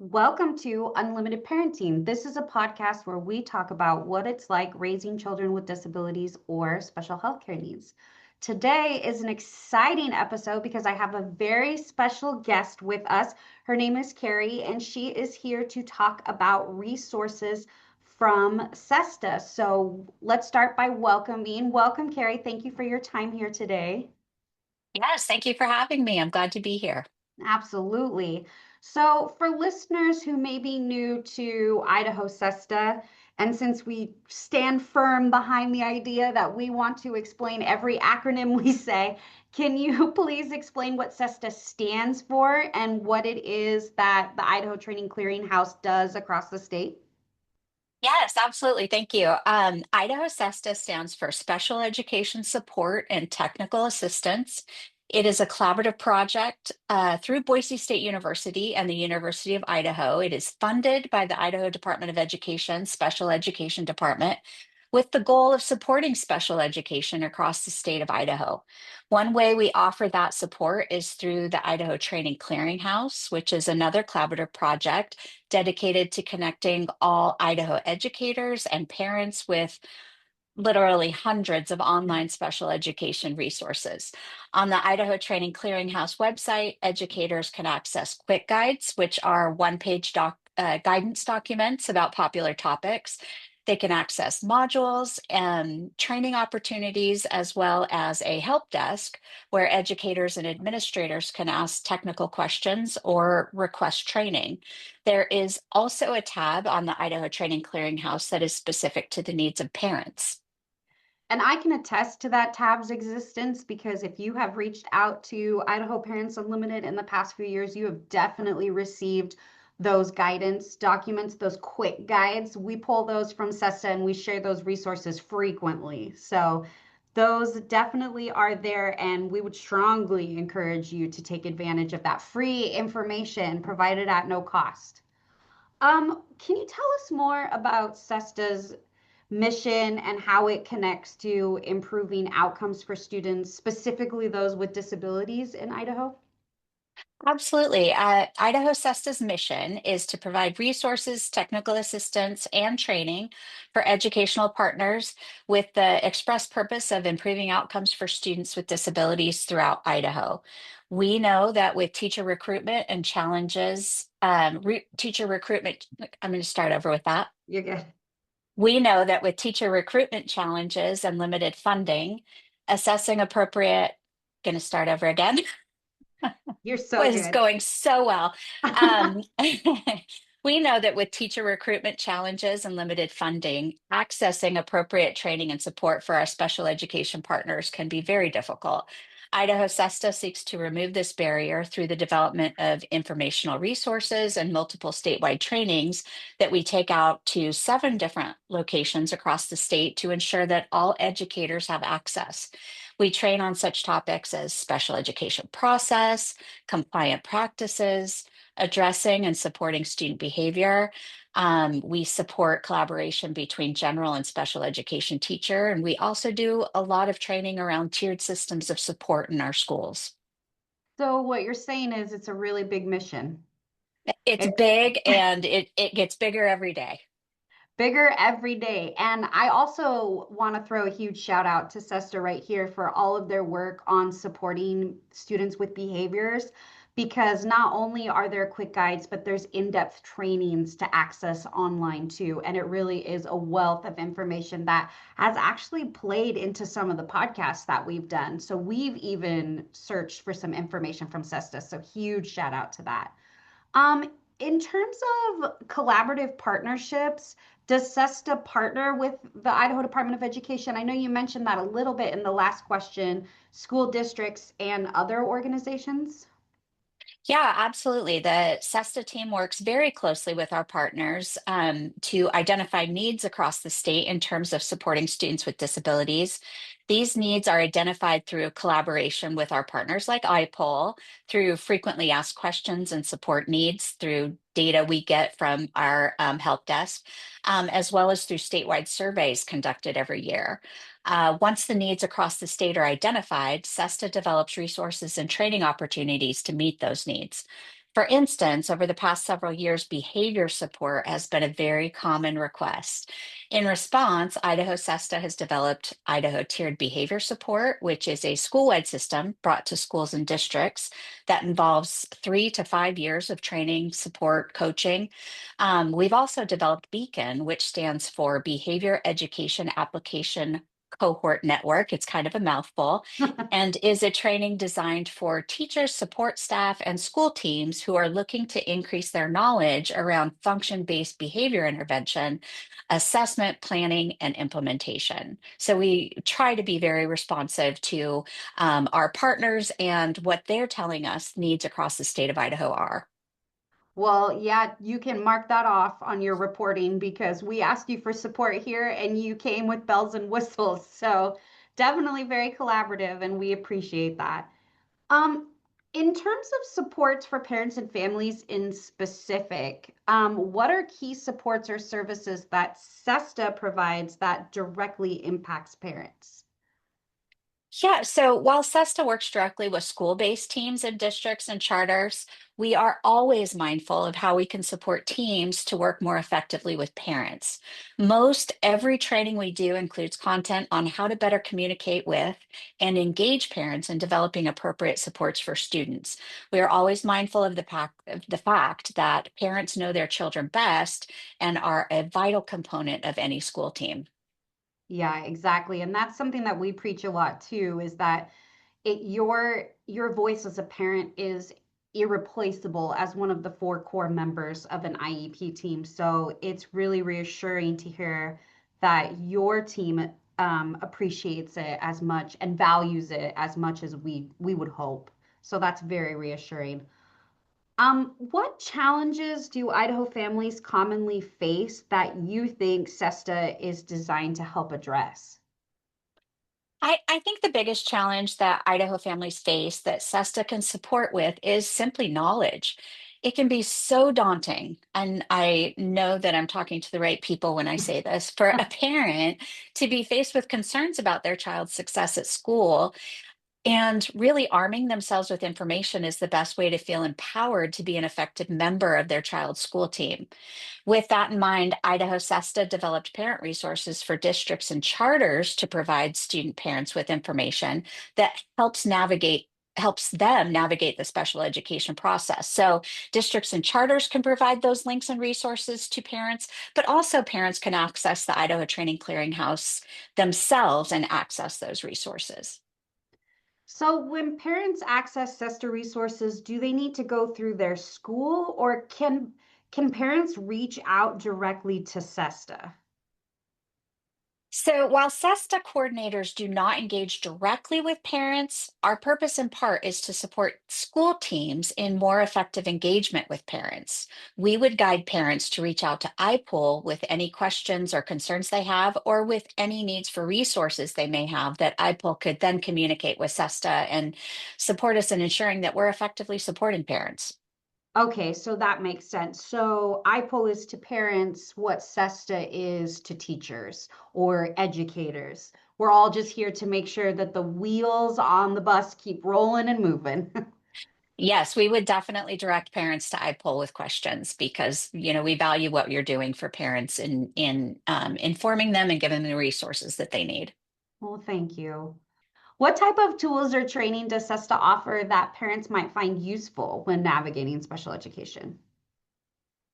Welcome to Unlimited Parenting. This is a podcast where we talk about what it's like raising children with disabilities or special healthcare needs. Today is an exciting episode because I have a very special guest with us. Her name is Kari, and she is here to talk about resources from SESTA. So let's start by welcoming. Welcome, Kari. Thank you for your time here today. Yes, thank you for having me. I'm glad to be here. Absolutely. So, for listeners who may be new to Idaho SESTA, and since we stand firm behind the idea that we want to explain every acronym we say, can you please explain what SESTA stands for and what it is that the Idaho Training Clearinghouse does across the state? Yes, absolutely. Thank you. Idaho SESTA stands for Special Education Support and Technical Assistance. It is a collaborative project through Boise State University and the University of Idaho. It is funded by the Idaho Department of Education, Special Education Department, with the goal of supporting special education across the state of Idaho. One way we offer that support is through the Idaho Training Clearinghouse, which is another collaborative project dedicated to connecting all Idaho educators and parents with literally hundreds of online special education resources. On the Idaho Training Clearinghouse website, educators can access quick guides, which are one-page guidance documents about popular topics. They can access modules and training opportunities, as well as a help desk where educators and administrators can ask technical questions or request training. There is also a tab on the Idaho Training Clearinghouse that is specific to the needs of parents. And I can attest to that tab's existence because if you have reached out to Idaho Parents Unlimited in the past few years, you have definitely received those guidance documents, those quick guides. We pull those from SESTA and we share those resources frequently. So those definitely are there, and we would strongly encourage you to take advantage of that free information provided at no cost. Can you tell us more about SESTA's mission and how it connects to improving outcomes for students, specifically those with disabilities in Idaho? Absolutely. Idaho SESTA's mission is to provide resources, technical assistance, and training for educational partners with the express purpose of improving outcomes for students with disabilities throughout Idaho. We know that with teacher recruitment and challenges, teacher recruitment, I'm going to start over with that. You're good. We know that with teacher recruitment challenges and limited funding, assessing appropriate, going to start over again. You're so Was good. going so well. Um, we know that with teacher recruitment challenges and limited funding, accessing appropriate training and support for our special education partners can be very difficult. Idaho SESTA seeks to remove this barrier through the development of informational resources and multiple statewide trainings that we take out to 7 different locations across the state to ensure that all educators have access. We train on such topics as special education process, compliant practices, addressing and supporting student behavior. We support collaboration between general and special education teacher, and we also do a lot of training around tiered systems of support in our schools. So, what you're saying is it's a really big mission. It's It's big and it gets bigger every day. bigger every day. And I also want to throw a huge shout out to SESTA right here for all of their work on supporting students with behaviors, because not only are there quick guides, but there's in-depth trainings to access online too. And it really is a wealth of information that has actually played into some of the podcasts that we've done. So we've even searched for some information from SESTA. So huge shout out to that. In terms of collaborative partnerships, does SESTA partner with the Idaho Department of Education? I know you mentioned that a little bit in the last question, school districts and other organizations. Yeah, absolutely. The SESTA team works very closely with our partners to identify needs across the state in terms of supporting students with disabilities. These needs are identified through collaboration with our partners like iPoll, through frequently asked questions and support needs, through data we get from our help desk, as well as through statewide surveys conducted every year. Once the needs across the state are identified, SESTA develops resources and training opportunities to meet those needs. For instance, over the past several years, behavior support has been a very common request. In response, Idaho SESTA has developed Idaho Tiered Behavior Support, which is a school-wide system brought to schools and districts that involves 3 to 5 years of training, support, coaching. We've also developed Beacon, which stands for Behavior Education Application Cohort Network. It's kind of a mouthful and is a training designed for teachers, support staff, and school teams who are looking to increase their knowledge around function-based behavior intervention, assessment, planning, and implementation. So we try to be very responsive to our partners and what they're telling us needs across the state of Idaho are. Well, yeah, you can mark that off on your reporting because we asked you for support here and you came with bells and whistles. So definitely very collaborative and we appreciate that. Um, in terms of supports for parents and families in specific, what are key supports or services that SESTA provides that directly impacts parents? Yeah, so while SESTA works directly with school-based teams and districts and charters, we are always mindful of how we can support teams to work more effectively with parents. Most every training we do includes content on how to better communicate with and engage parents in developing appropriate supports for students. We are always mindful of the fact that parents know their children best and are a vital component of any school team. Yeah, exactly. And that's something that we preach a lot too, is that your voice as a parent is irreplaceable as one of the four core members of an IEP team. So it's really reassuring to hear that your team appreciates it as much and values it as much as we would hope. So that's very reassuring. What challenges do Idaho families commonly face that you think SESTA is designed to help address? I think the biggest challenge that Idaho families face that SESTA can support with is simply knowledge. It can be so daunting, and I know that I'm talking to the right people when I say this, for a parent to be faced with concerns about their child's success at school and really arming themselves with information is the best way to feel empowered to be an effective member of their child's school team. With that in mind, Idaho SESTA developed parent resources for districts and charters to provide student parents with information that helps them navigate the special education process. So districts and charters can provide those links and resources to parents, but also parents can access the Idaho Training Clearinghouse themselves and access those resources. So when parents access SESTA resources, do they need to go through their school or can parents reach out directly to SESTA? So while SESTA coordinators do not engage directly with parents, our purpose in part is to support school teams in more effective engagement with parents. We would guide parents to reach out to iPool with any questions or concerns they have, or with any needs for resources they may have that iPool could then communicate with SESTA and support us in ensuring that we're effectively supporting parents. Okay, so that makes sense. So IPO is to parents what SESTA is to teachers or educators. We're all just here to make sure that the wheels on the bus keep rolling and moving. Yes, we would definitely direct parents to iPoll with questions because, we value what you're doing for parents in informing them and giving them the resources that they need. Well, thank you. What type of tools or training does SESTA offer that parents might find useful when navigating special education?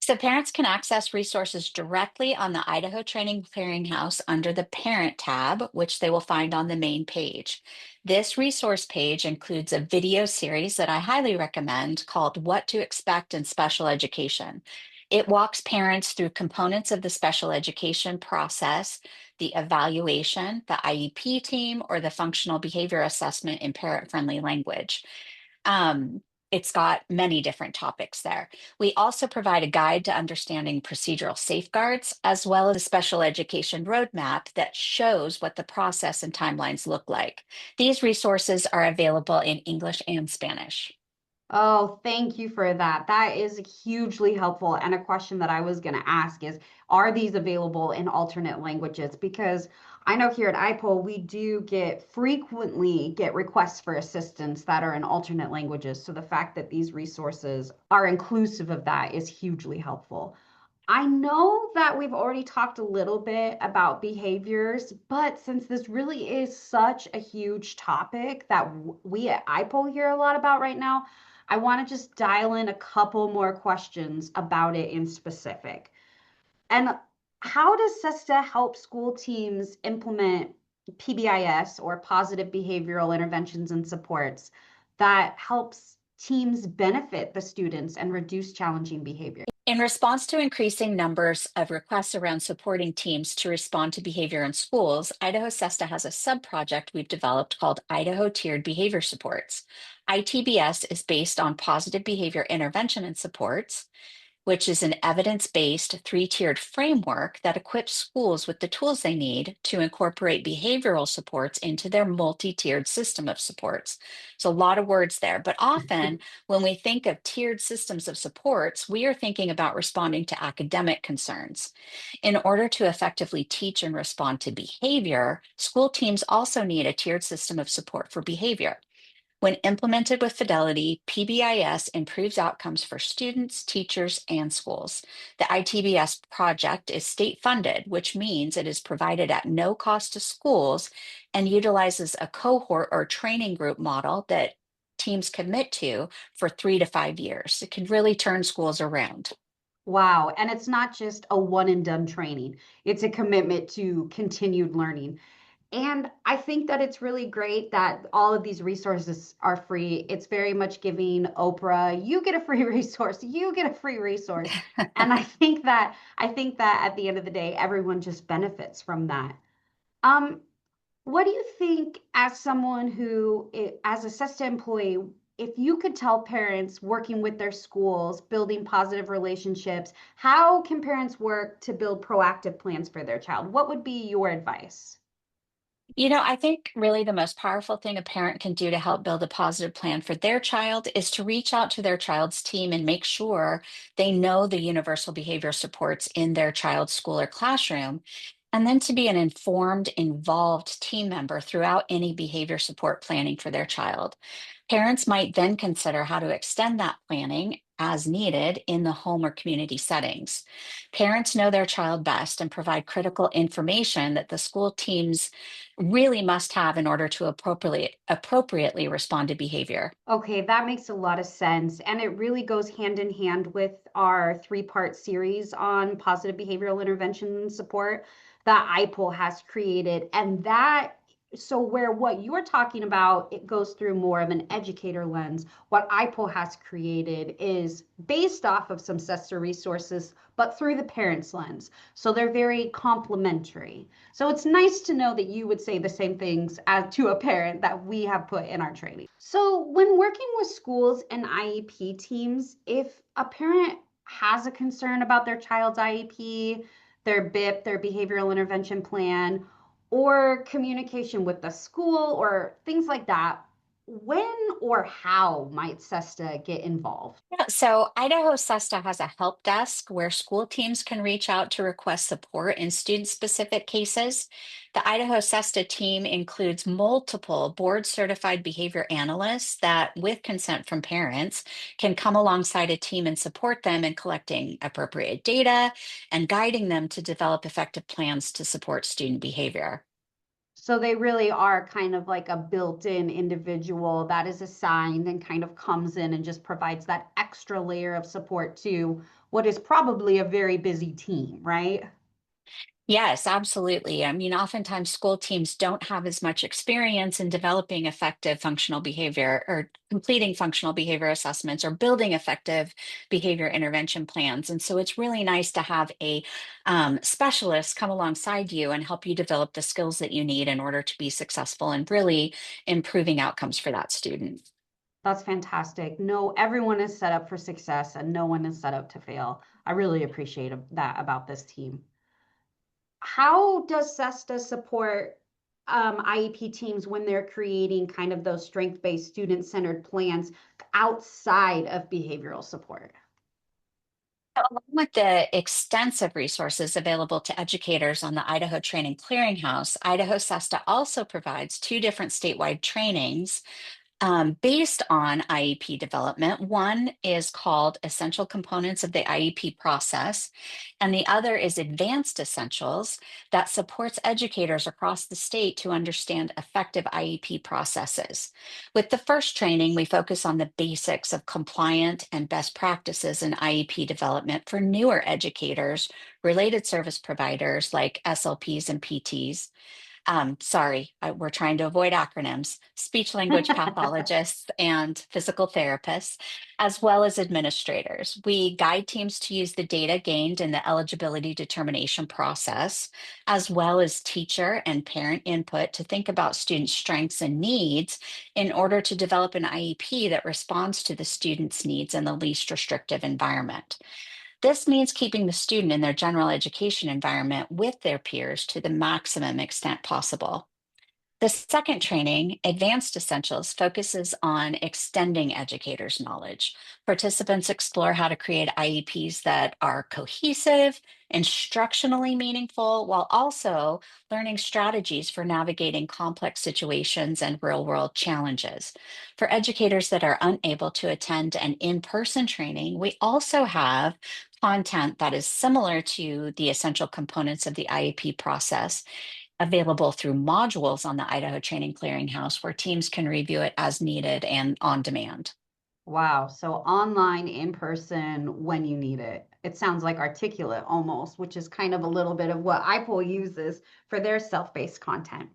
So parents can access resources directly on the Idaho Training Clearinghouse under the Parent tab, which they will find on the main page. This resource page includes a video series that I highly recommend called What to Expect in Special Education. It walks parents through components of the special education process, the evaluation, the IEP team, or the functional behavior assessment in parent-friendly language. Um, it's got many different topics there. We also provide a guide to understanding procedural safeguards, as well as a special education roadmap that shows what the process and timelines look like. These resources are available in English and Spanish. Oh, thank you for that. That is hugely helpful. And a question that I was going to ask is, are these available in alternate languages? Because I know here at IPOL, we do frequently get requests for assistance that are in alternate languages. So the fact that these resources are inclusive of that is hugely helpful. I know that we've already talked a little bit about behaviors, but since this really is such a huge topic that we at IPOL hear a lot about right now, I want to just dial in a couple more questions about it in specific. And how does SESTA help school teams implement PBIS or positive behavioral interventions and supports that helps teams benefit the students and reduce challenging behavior? In response to increasing numbers of requests around supporting teams to respond to behavior in schools, Idaho SESTA has a sub-project we've developed called Idaho Tiered Behavior Supports. ITBS is based on positive behavior intervention and supports, which is an evidence-based three-tiered framework that equips schools with the tools they need to incorporate behavioral supports into their multi-tiered system of supports. So a lot of words there, but often when we think of tiered systems of supports, we are thinking about responding to academic concerns. In order to effectively teach and respond to behavior, school teams also need a tiered system of support for behavior. When implemented with fidelity, PBIS improves outcomes for students, teachers, and schools. The ITBS project is state funded, which means it is provided at no cost to schools and utilizes a cohort or training group model that teams commit to for 3 to 5 years. It can really turn schools around. Wow. And it's not just a one and done training, it's a commitment to continued learning. And I think that it's really great that all of these resources are free. It's very much giving Oprah, you get a free resource, you get a free resource. And I think that at the end of the day, everyone just benefits from that. Um, what do you think as someone as a SESTA employee, if you could tell parents working with their schools, building positive relationships, how can parents work to build proactive plans for their child? What would be your advice? I think really the most powerful thing a parent can do to help build a positive plan for their child is to reach out to their child's team and make sure they know the universal behavior supports in their child's school or classroom, and then to be an informed, involved team member throughout any behavior support planning for their child. Parents might then consider how to extend that planning as needed in the home or community settings. Parents know their child best and provide critical information that the school teams really must have in order to appropriately respond to behavior. Okay, that makes a lot of sense. And it really goes hand in hand with our three-part series on positive behavioral intervention and support that IPOL has created. So where what you're talking about, it goes through more of an educator lens. What IPOL has created is based off of some SESTA resources, but through the parents' lens. So they're very complementary. So it's nice to know that you would say the same things as to a parent that we have put in our training. So when working with schools and IEP teams, if a parent has a concern about their child's IEP, their BIP, their behavioral intervention plan, or communication with the school or things like that, when or how might SESTA get involved? Yeah, so Idaho SESTA has a help desk where school teams can reach out to request support in student-specific cases. The Idaho SESTA team includes multiple board-certified behavior analysts that, with consent from parents, can come alongside a team and support them in collecting appropriate data and guiding them to develop effective plans to support student behavior. So they really are kind of like a built-in individual that is assigned and kind of comes in and just provides that extra layer of support to what is probably a very busy team, right? Yes, absolutely. I mean, oftentimes school teams don't have as much experience in developing effective functional behavior or completing functional behavior assessments or building effective behavior intervention plans. And so it's really nice to have a specialist come alongside you and help you develop the skills that you need in order to be successful and really improving outcomes for that student. That's fantastic. No, everyone is set up for success and no one is set up to fail. I really appreciate that about this team. How does SESTA support IEP teams when they're creating kind of those strength-based, student-centered plans outside of behavioral support? Along with the extensive resources available to educators on the Idaho Training Clearinghouse, Idaho SESTA also provides two different statewide trainings based on IEP development. One is called Essential Components of the IEP Process, and the other is Advanced Essentials that supports educators across the state to understand effective IEP processes. With the first training, we focus on the basics of compliant and best practices in IEP development for newer educators, related service providers like SLPs and PTs. We're trying to avoid acronyms, speech language pathologists and physical therapists, as well as administrators. We guide teams to use the data gained in the eligibility determination process, as well as teacher and parent input to think about student strengths and needs in order to develop an IEP that responds to the student's needs in the least restrictive environment. This means keeping the student in their general education environment with their peers to the maximum extent possible. The second training, Advanced Essentials, focuses on extending educators' knowledge. Participants explore how to create IEPs that are cohesive, instructionally meaningful, while also learning strategies for navigating complex situations and real-world challenges. For educators that are unable to attend an in-person training, we also have content that is similar to the essential components of the IEP process available through modules on the Idaho Training Clearinghouse where teams can review it as needed and on demand. Wow. So online, in person, when you need it. It sounds like Articulate almost, which is kind of a little bit of what iPol uses for their self-paced content.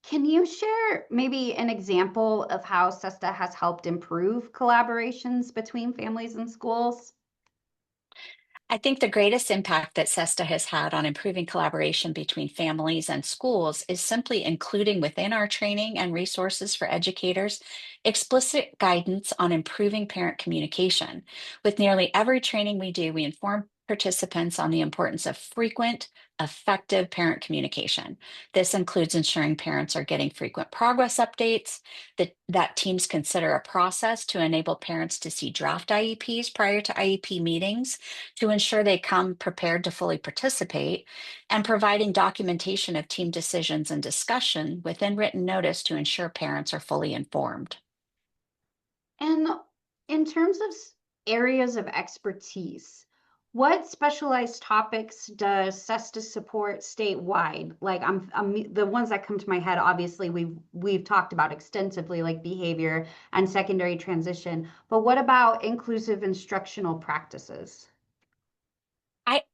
Can you share maybe an example of how SESTA has helped improve collaborations between families and schools? I think the greatest impact that SESTA has had on improving collaboration between families and schools is simply including within our training and resources for educators explicit guidance on improving parent communication. With nearly every training we do, we inform participants on the importance of frequent, effective parent communication. This includes ensuring parents are getting frequent progress updates, that teams consider a process to enable parents to see draft IEPs prior to IEP meetings to ensure they come prepared to fully participate, and providing documentation of team decisions and discussion within written notice to ensure parents are fully informed. And in terms of areas of expertise, what specialized topics does SESTA support statewide? Like the ones that come to my head, obviously we've talked about extensively, like behavior and secondary transition. But what about inclusive instructional practices?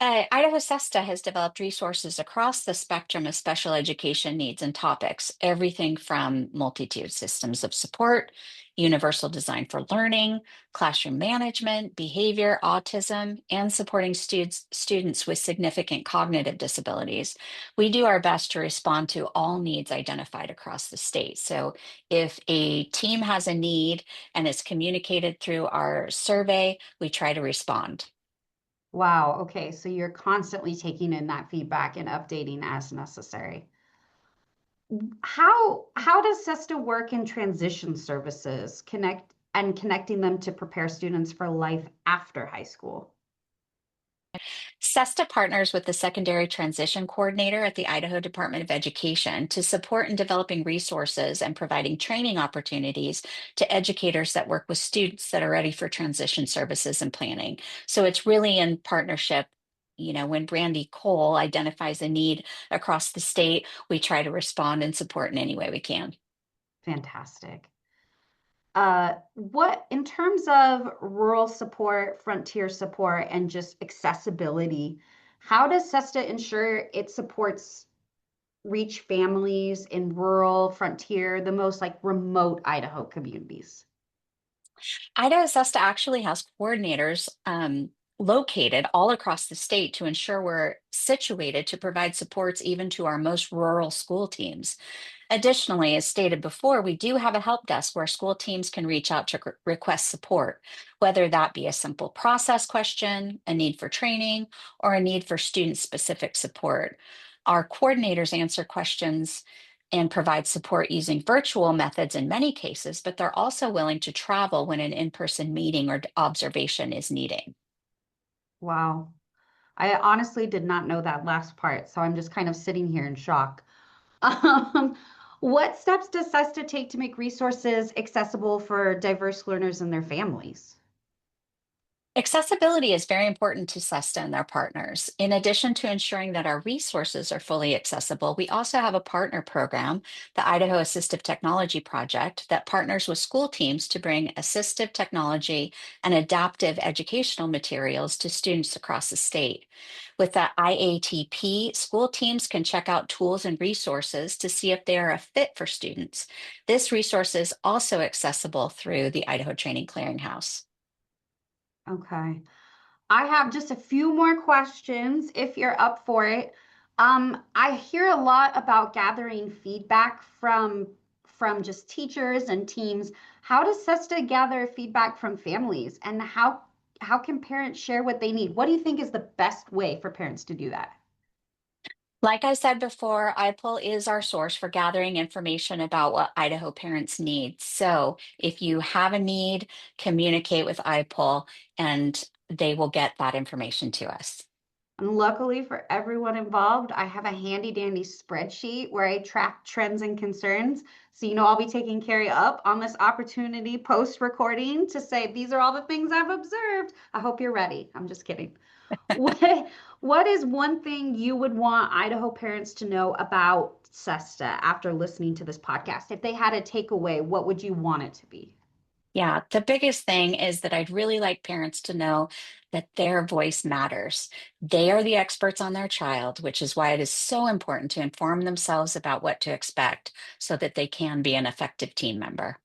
Idaho SESTA has developed resources across the spectrum of special education needs and topics, everything from multi-tiered systems of support, universal design for learning, classroom management, behavior, autism, and supporting students with significant cognitive disabilities. We do our best to respond to all needs identified across the state. So if a team has a need and it's communicated through our survey, we try to respond. Wow, okay, so you're constantly taking in that feedback and updating as necessary. How does SESTA work in transition services, connecting them to prepare students for life after high school? SESTA partners with the Secondary Transition Coordinator at the Idaho Department of Education to support in developing resources and providing training opportunities to educators that work with students that are ready for transition services and planning. So it's really in partnership. You know, when Brandy Cole identifies a need across the state, we try to respond and support in any way we can. Fantastic. What, in terms of rural support, frontier support, and just accessibility, how does SESTA ensure it supports reach families in rural, frontier, the most like remote Idaho communities? Idaho SESTA actually has coordinators located all across the state to ensure we're situated to provide supports even to our most rural school teams. Additionally, as stated before, we do have a help desk where school teams can reach out to request support, whether that be a simple process question, a need for training, or a need for student specific support. Our coordinators answer questions and provide support using virtual methods in many cases, but they're also willing to travel when an in-person meeting or observation is needed. Wow. I honestly did not know that last part, so I'm just kind of sitting here in shock. Um, what steps does SESTA take to make resources accessible for diverse learners and their families? Accessibility is very important to SESTA and their partners. In addition to ensuring that our resources are fully accessible, we also have a partner program, the Idaho Assistive Technology Project, that partners with school teams to bring assistive technology and adaptive educational materials to students across the state. With the IATP, school teams can check out tools and resources to see if they are a fit for students. This resource is also accessible through the Idaho Training Clearinghouse. Okay. I have just a few more questions if you're up for it. I hear a lot about gathering feedback from just teachers and teams. How does SESTA gather feedback from families, and how can parents share what they need? What do you think is the best way for parents to do that? Like I said before, iPull is our source for gathering information about what Idaho parents need. So if you have a need, communicate with iPull and they will get that information to us. And luckily for everyone involved, I have a handy dandy spreadsheet where I track trends and concerns. So, I'll be taking Carrie up on this opportunity post recording to say, these are all the things I've observed. I hope you're ready. I'm just kidding. What, what is one thing you would want Idaho parents to know about SESTA after listening to this podcast? If they had a takeaway, what would you want it to be? Yeah, the biggest thing is that I'd really like parents to know that their voice matters. They are the experts on their child, which is why it is so important to inform themselves about what to expect so that they can be an effective team member.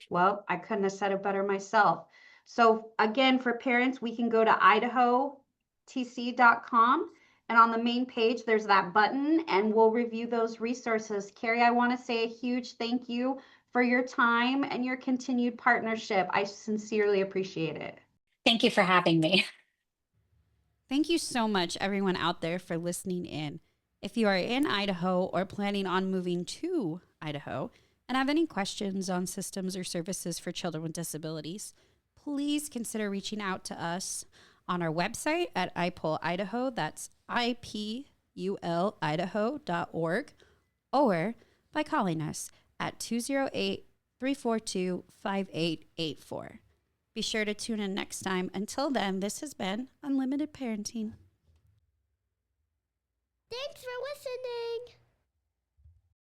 Well, I couldn't have said it better myself. So again, for parents, we can go to idahotc.com, and on the main page, there's that button, and we'll review those resources. Carrie, I want to say a huge thank you for your time and your continued partnership. I sincerely appreciate it. Thank you for having me. Thank you so much, everyone out there, for listening in. If you are in Idaho or planning on moving to Idaho and have any questions on systems or services for children with disabilities, please consider reaching out to us on our website at iPull Idaho. That's ipulidaho.org, or by calling us at 208-342-5884. Be sure to tune in next time. Until then, this has been Unlimited Parenting. Thanks for listening.